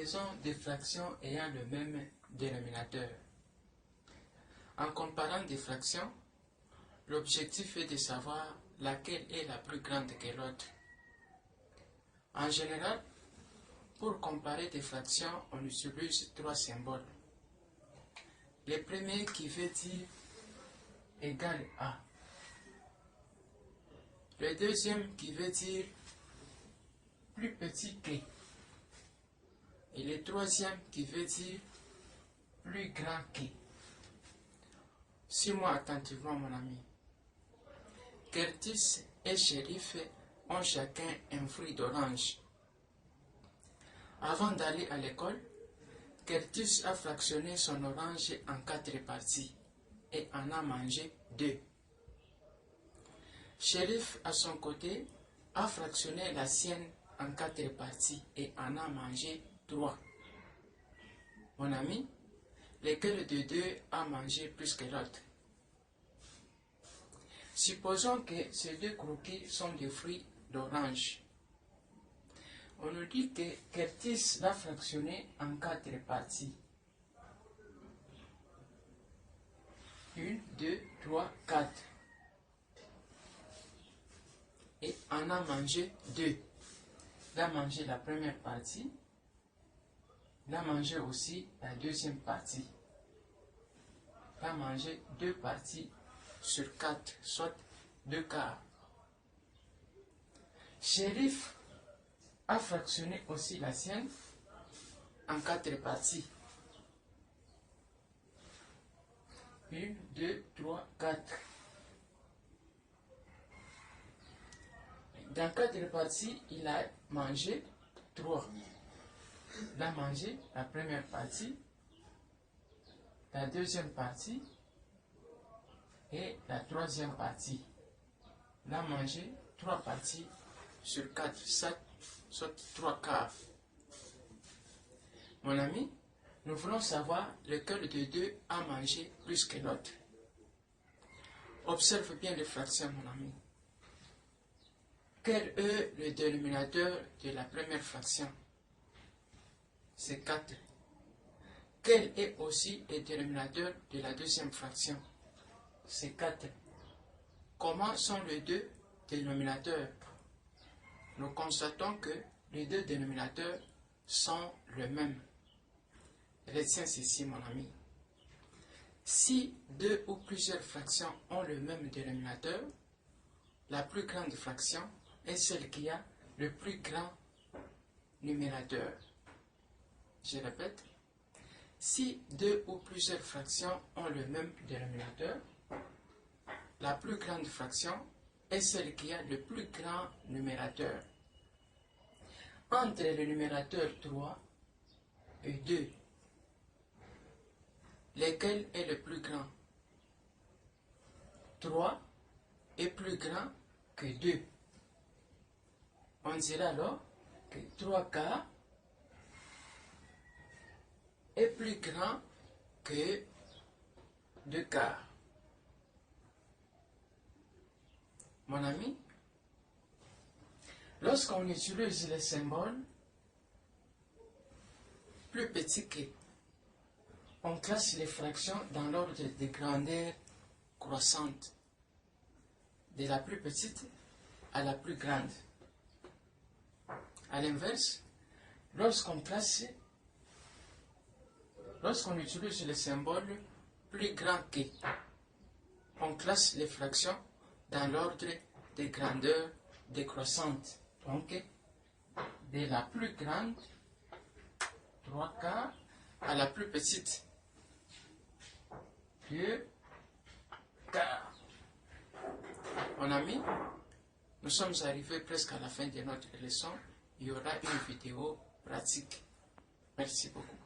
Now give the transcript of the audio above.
comparaison des fractions ayant le même dénominateur. En comparant des fractions, l'objectif est de savoir laquelle est la plus grande que l'autre. En général, pour comparer des fractions, on utilise trois symboles. Le premier qui veut dire égal à. Le deuxième qui veut dire plus petit que. Et le troisième qui veut dire plus grand que. Suis-moi attentivement, mon ami. Curtis et Shérif ont chacun un fruit d'orange. Avant d'aller à l'école, Curtis a fractionné son orange en 4 parties et en a mangé 2. Shérif, à son côté, a fractionné la sienne en 4 parties et en a mangé 3. Mon ami, lequel de deux a mangé plus que l'autre? Supposons que ces deux croquis sont des fruits d'orange. On nous dit que Curtis l'a fractionné en 4 parties. 1, 2, 3, 4. Et en a mangé 2. Il a mangé la première partie. Il a mangé aussi la deuxième partie. Il a mangé 2 parties sur 4, soit 2 quarts. Shérif a fractionné aussi la sienne en 4 parties. 1, 2, 3, 4. Dans 4 parties, il a mangé 3. Il a mangé la première partie, la deuxième partie et la troisième partie. Il a mangé 3 parties sur 4, soit 3 quarts. Mon ami, nous voulons savoir lequel de deux a mangé plus que l'autre. Observe bien les fractions, mon ami. Quel est le dénominateur de la première fraction? C'est 4. Quel est aussi le dénominateur de la deuxième fraction? C'est 4. Comment sont les deux dénominateurs? Nous constatons que les deux dénominateurs sont les mêmes. Retiens ceci, mon ami. Si deux ou plusieurs fractions ont le même dénominateur, la plus grande fraction est celle qui a le plus grand numérateur. Je répète, si deux ou plusieurs fractions ont le même dénominateur, la plus grande fraction est celle qui a le plus grand numérateur. Entre le numérateur 3 et 2, lequel est le plus grand? 3 est plus grand que 2. On dira alors que 3 quarts est plus grand que 2 quarts. Mon ami, lorsqu'on utilise les symboles plus petits que, on classe les fractions dans l'ordre de grandeur croissante, de la plus petite à la plus grande. A l'inverse, lorsqu'on utilise les symboles plus grands que, on classe les fractions dans l'ordre de grandeur décroissante. Donc, de la plus grande, 3 quarts, à la plus petite, 2 quarts. Mon ami, nous sommes arrivés presque à la fin de notre leçon. Il y aura une vidéo pratique. Merci beaucoup.